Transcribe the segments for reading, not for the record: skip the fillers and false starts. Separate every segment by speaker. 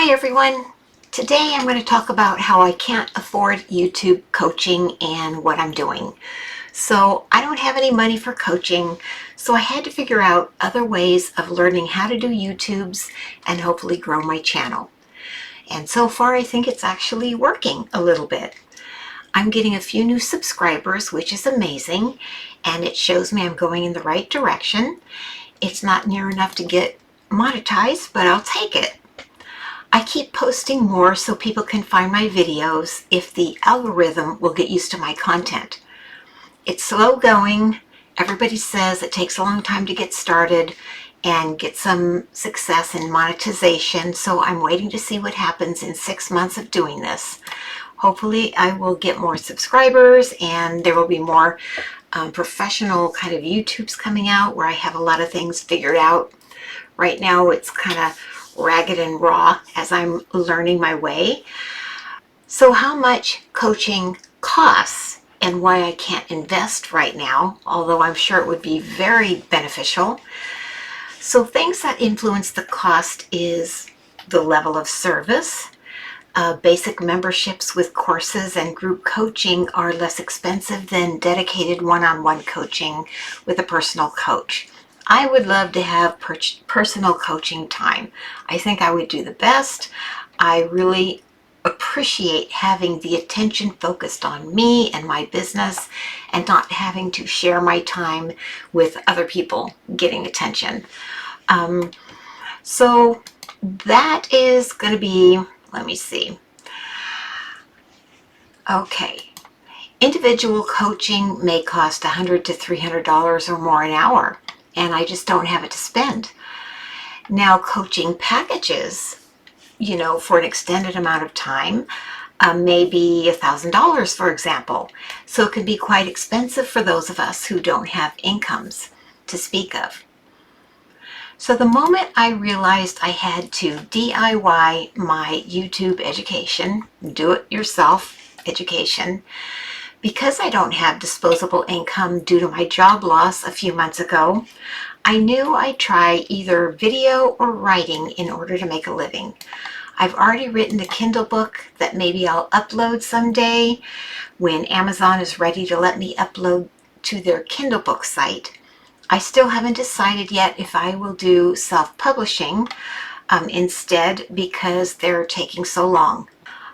Speaker 1: Hi everyone. Today I'm going to talk about how I can't afford YouTube coaching and what I'm doing. So I don't have any money for coaching, so I had to figure out other ways of learning how to do YouTubes and hopefully grow my channel. And so far I think it's actually working a little bit. I'm getting a few new subscribers, which is amazing, and it shows me I'm going in the right direction. It's not near enough to get monetized, but I'll take it. I keep posting more so people can find my videos if the algorithm will get used to my content. It's slow going. Everybody says it takes a long time to get started and get some success in monetization, so I'm waiting to see what happens in 6 months of doing this. Hopefully I will get more subscribers and there will be more professional kind of YouTubes coming out where I have a lot of things figured out. Right now it's kind of ragged and raw as I'm learning my way. So how much coaching costs and why I can't invest right now, although I'm sure it would be very beneficial. So things that influence the cost is the level of service. Basic memberships with courses and group coaching are less expensive than dedicated one-on-one coaching with a personal coach. I would love to have personal coaching time. I think I would do the best. I really appreciate having the attention focused on me and my business and not having to share my time with other people getting attention. So that is going to be, let me see. Okay. Individual coaching may cost $100 to $300 or more an hour, and I just don't have it to spend. Now, coaching packages, for an extended amount of time, maybe $1,000, for example. So it can be quite expensive for those of us who don't have incomes to speak of. So the moment I realized I had to DIY my YouTube education, do it yourself education, because I don't have disposable income due to my job loss a few months ago, I knew I'd try either video or writing in order to make a living. I've already written a Kindle book that maybe I'll upload someday when Amazon is ready to let me upload to their Kindle book site. I still haven't decided yet if I will do self-publishing instead because they're taking so long.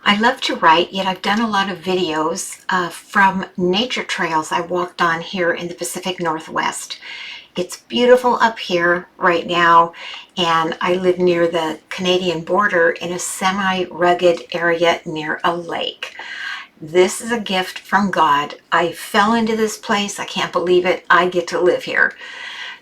Speaker 1: I love to write, yet I've done a lot of videos from nature trails I walked on here in the Pacific Northwest. It's beautiful up here right now, and I live near the Canadian border in a semi-rugged area near a lake. This is a gift from God. I fell into this place. I can't believe it. I get to live here.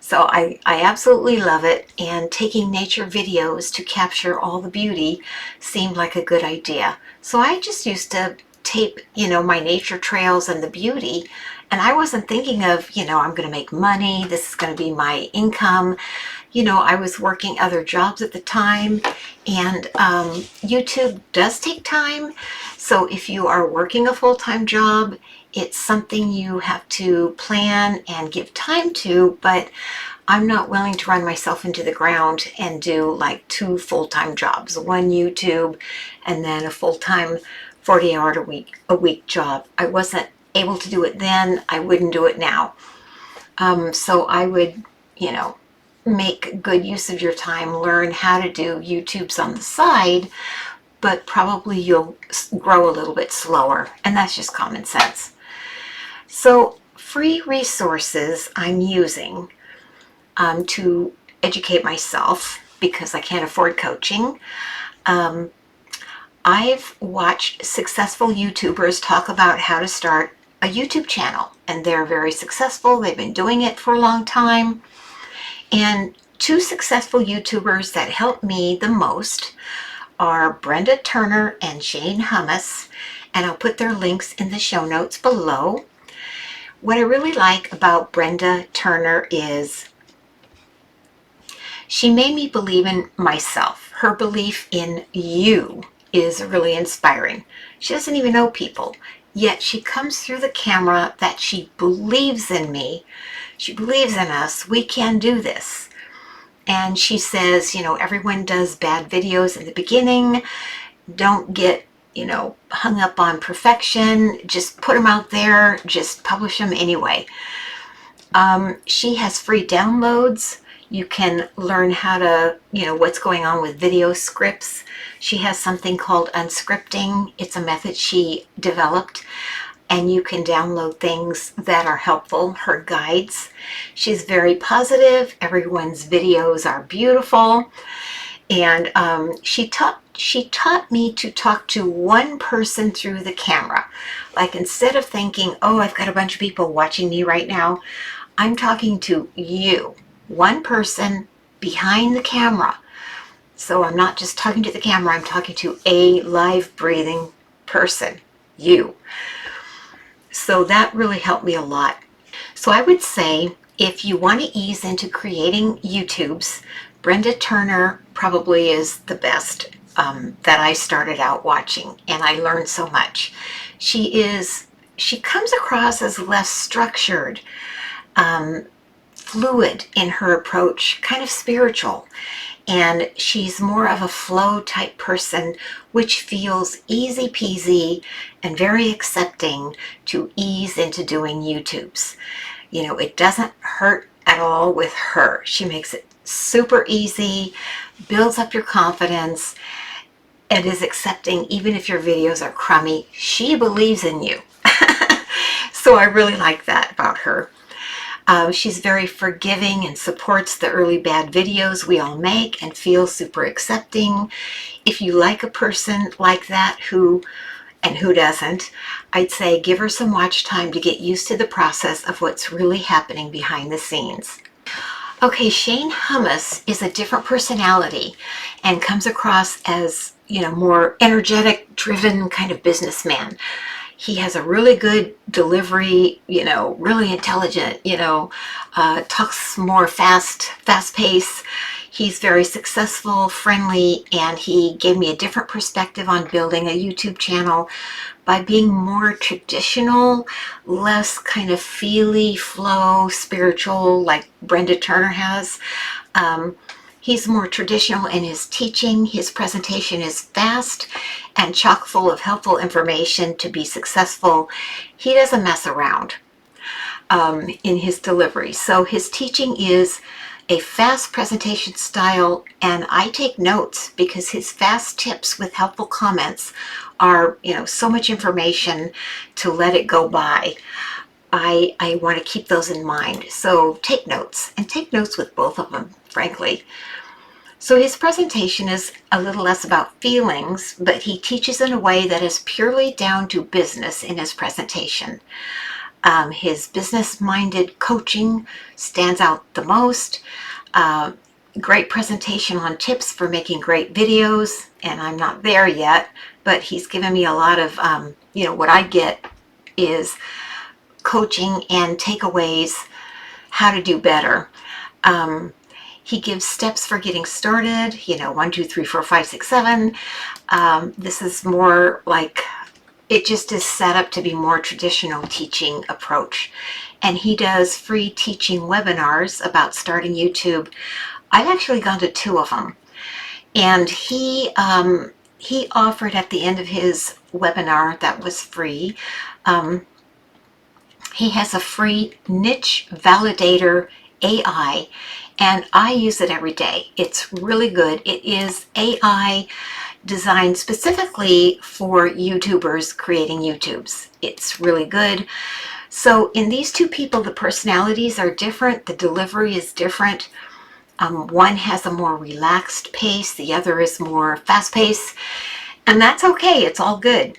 Speaker 1: So I absolutely love it, and taking nature videos to capture all the beauty seemed like a good idea. So I just used to tape, my nature trails and the beauty, and I wasn't thinking of, I'm going to make money, this is going to be my income. I was working other jobs at the time, and YouTube does take time. So if you are working a full-time job, it's something you have to plan and give time to, but I'm not willing to run myself into the ground and do like 2 full-time jobs, one YouTube and then a full-time 40-hour a week job. I wasn't able to do it then. I wouldn't do it now. So I would, make good use of your time, learn how to do YouTubes on the side, but probably you'll grow a little bit slower, and that's just common sense. So free resources I'm using to educate myself because I can't afford coaching. I've watched successful YouTubers talk about how to start a YouTube channel, and they're very successful. They've been doing it for a long time. And 2 successful YouTubers that helped me the most are Brenda Turner and Shane Hummus, and I'll put their links in the show notes below. What I really like about Brenda Turner is she made me believe in myself. Her belief in you is really inspiring. She doesn't even know people, yet she comes through the camera that she believes in me. She believes in us. We can do this. And she says, everyone does bad videos in the beginning. Don't get, hung up on perfection. Just put them out there. Just publish them anyway. She has free downloads. You can learn how to, what's going on with video scripts. She has something called unscripting. It's a method she developed, and you can download things that are helpful, her guides. She's very positive. Everyone's videos are beautiful. And she taught me to talk to one person through the camera. Like, instead of thinking, oh, I've got a bunch of people watching me right now, I'm talking to you, one person behind the camera. So I'm not just talking to the camera, I'm talking to a live breathing person, you. So that really helped me a lot. So I would say, if you want to ease into creating YouTubes, Brenda Turner probably is the best that I started out watching, and I learned so much. She comes across as less structured, fluid in her approach, kind of spiritual. And she's more of a flow type person, which feels easy peasy and very accepting to ease into doing YouTubes. It doesn't hurt at all with her. She makes it super easy, builds up your confidence, and is accepting even if your videos are crummy. She believes in you. So I really like that about her. She's very forgiving and supports the early bad videos we all make and feels super accepting. If you like a person like that, who doesn't, I'd say give her some watch time to get used to the process of what's really happening behind the scenes. Okay, Shane Hummus is a different personality and comes across as, more energetic, driven kind of businessman. He has a really good delivery, really intelligent, talks more fast pace. He's very successful, friendly, and he gave me a different perspective on building a YouTube channel by being more traditional, less kind of feely, flow, spiritual, like Brenda Turner has. He's more traditional in his teaching. His presentation is fast and chock full of helpful information to be successful. He doesn't mess around in his delivery. So his teaching is a fast presentation style, and I take notes because his fast tips with helpful comments are, so much information to let it go by. I want to keep those in mind. So take notes, and take notes with both of them, frankly. So his presentation is a little less about feelings, but he teaches in a way that is purely down to business in his presentation. His business-minded coaching stands out the most. Great presentation on tips for making great videos, and I'm not there yet, but he's given me a lot of, what I get is coaching and takeaways, how to do better. He gives steps for getting started, 1, 2, 3, 4, 5, 6, 7. This is more like, it just is set up to be more traditional teaching approach. And he does free teaching webinars about starting YouTube. I've actually gone to 2 of them. And he offered at the end of his webinar that was free, he has a free niche validator AI, and I use it every day. It's really good. It is AI designed specifically for YouTubers creating YouTubes. It's really good. So in these 2 people, the personalities are different. The delivery is different. One has a more relaxed pace. The other is more fast paced. And that's okay. It's all good.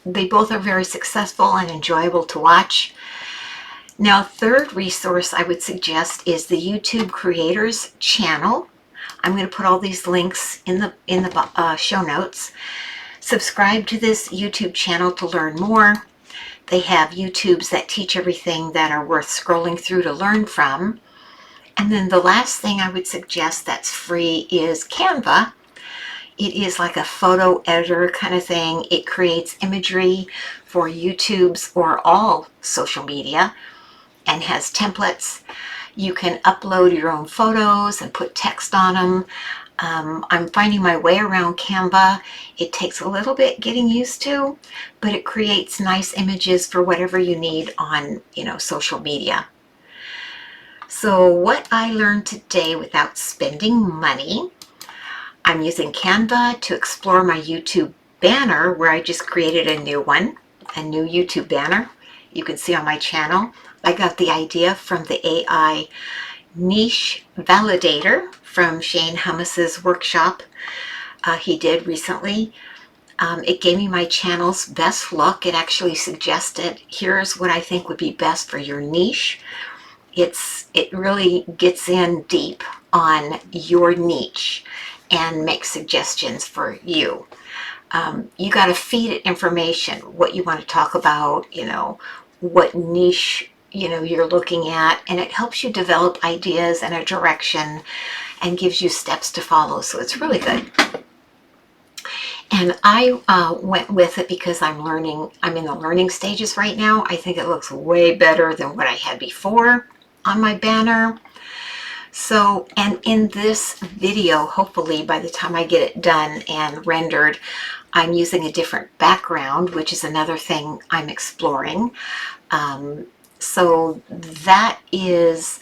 Speaker 1: They both are very successful and enjoyable to watch. Now, third resource I would suggest is the YouTube Creators channel. I'm going to put all these links in the show notes. Subscribe to this YouTube channel to learn more. They have YouTubes that teach everything that are worth scrolling through to learn from. And then the last thing I would suggest that's free is Canva. It is like a photo editor kind of thing. It creates imagery for YouTube's or all social media and has templates. You can upload your own photos and put text on them. I'm finding my way around Canva. It takes a little bit getting used to, but it creates nice images for whatever you need on, social media. So what I learned today without spending money, I'm using Canva to explore my YouTube banner where I just created a new one, a new YouTube banner. You can see on my channel. I got the idea from the AI niche validator from Shane Hummus's workshop he did recently. It gave me my channel's best look. It actually suggested, here's what I think would be best for your niche. It really gets in deep on your niche and makes suggestions for you. You got to feed it information, what you want to talk about, what niche you're looking at, and it helps you develop ideas and a direction and gives you steps to follow. So it's really good. And I went with it because I'm in the learning stages right now. I think it looks way better than what I had before on my banner. So, and in this video, hopefully by the time I get it done and rendered, I'm using a different background, which is another thing I'm exploring. So that is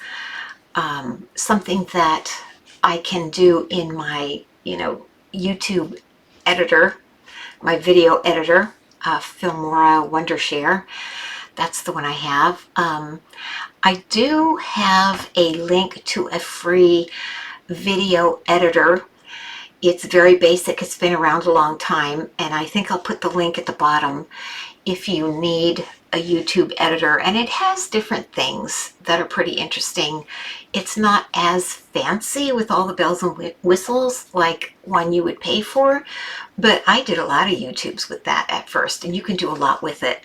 Speaker 1: something that I can do in my, YouTube editor, my video editor, Filmora Wondershare. That's the one I have. I do have a link to a free video editor. It's very basic. It's been around a long time, and I think I'll put the link at the bottom if you need a YouTube editor. And it has different things that are pretty interesting. It's not as fancy with all the bells and whistles like one you would pay for, but I did a lot of YouTubes with that at first, and you can do a lot with it.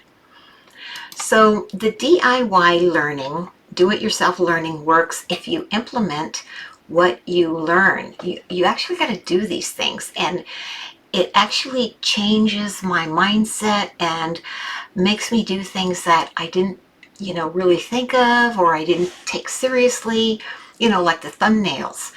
Speaker 1: So the DIY learning, do-it-yourself learning, works if you implement what you learn. You actually got to do these things, and it actually changes my mindset and makes me do things that I didn't, really think of, or I didn't take seriously, like the thumbnails.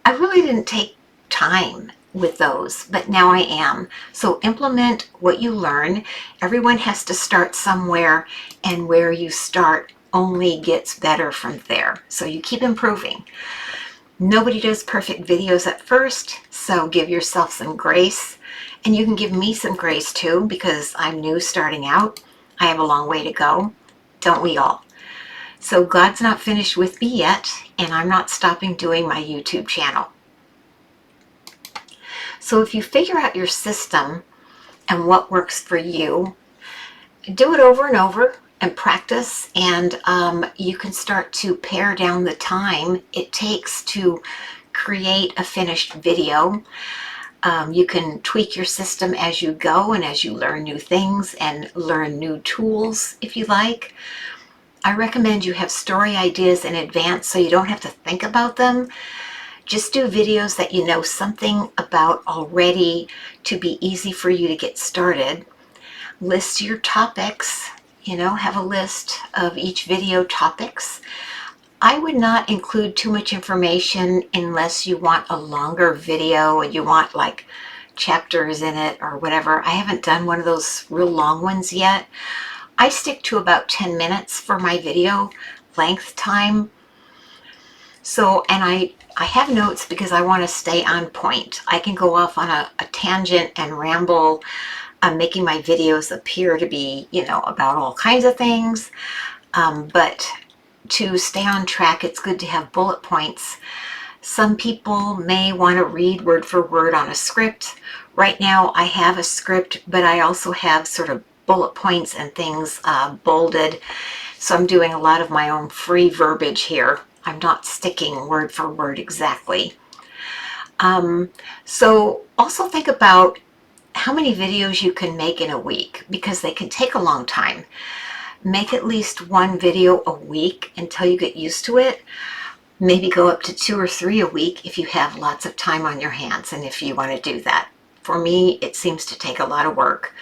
Speaker 1: I really didn't take time with those, but now I am. So implement what you learn. Everyone has to start somewhere, and where you start only gets better from there. So you keep improving. Nobody does perfect videos at first, so give yourself some grace. And you can give me some grace too, because I'm new starting out. I have a long way to go. Don't we all? So God's not finished with me yet, and I'm not stopping doing my YouTube channel. So if you figure out your system and what works for you, do it over and over and practice, and you can start to pare down the time it takes to create a finished video. You can tweak your system as you go and as you learn new things and learn new tools if you like. I recommend you have story ideas in advance so you don't have to think about them. Just do videos that you know something about already to be easy for you to get started. List your topics, have a list of each video topics. I would not include too much information unless you want a longer video and you want like chapters in it or whatever. I haven't done one of those real long ones yet. I stick to about 10 minutes for my video length time. So, and I have notes because I want to stay on point. I can go off on a tangent and ramble, making my videos appear to be, about all kinds of things. But to stay on track, it's good to have bullet points. Some people may want to read word for word on a script. Right now I have a script, but I also have sort of bullet points and things bolded. So I'm doing a lot of my own free verbiage here. I'm not sticking word for word exactly. So also think about how many videos you can make in a week, because they can take a long time. Make at least one video a week until you get used to it. Maybe go up to 2 or 3 a week if you have lots of time on your hands and if you want to do that. For me, it seems to take a lot of work.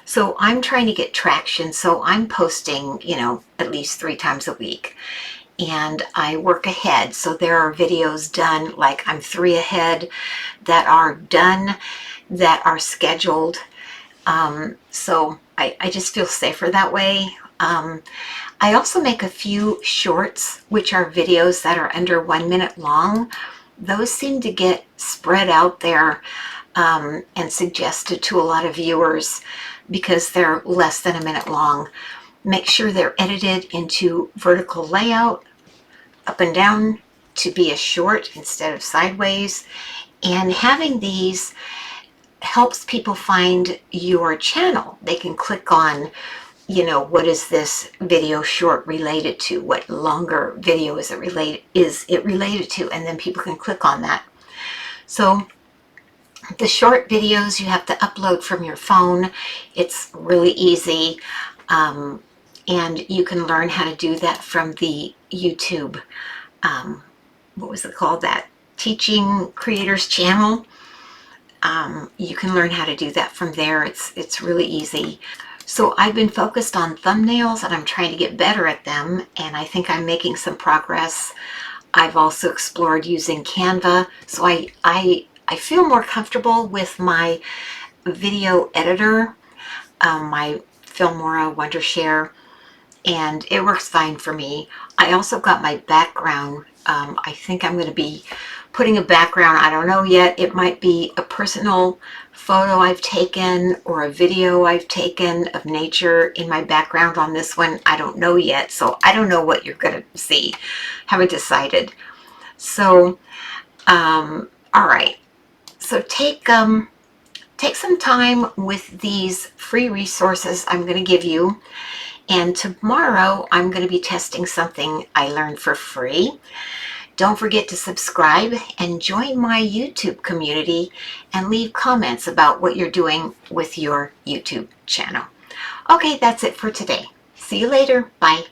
Speaker 1: So I'm trying to get traction, so I'm posting, at least 3 times a week. and I work ahead. So there are videos done, like I'm 3 ahead, that are done, that are scheduled. So I just feel safer that way. I also make a few shorts, which are videos that are under 1 minute long. Those seem to get spread out there and suggested to a lot of viewers because they're less than a minute long. Make sure they're edited into vertical layout, up and down, to be a short instead of sideways. And having these helps people find your channel. They can click on, what is this video short related to? What longer video is it related to? And then people can click on that. So the short videos you have to upload from your phone. It's really easy. And you can learn how to do that from the YouTube, what was it called? That Teaching Creators channel. You can learn how to do that from there. It's really easy. So I've been focused on thumbnails and I'm trying to get better at them, and I think I'm making some progress. I've also explored using Canva, so I feel more comfortable with my video editor, my Filmora Wondershare, and it works fine for me. I also got my background. I think I'm going to be putting a background. I don't know yet. It might be a personal photo I've taken or a video I've taken of nature in my background on this one. I don't know yet, so I don't know what you're going to see. Haven't decided. So, all right. So take some time with these free resources I'm going to give you. And tomorrow I'm going to be testing something I learned for free. Don't forget to subscribe and join my YouTube community and leave comments about what you're doing with your YouTube channel. Okay, that's it for today. See you later. Bye.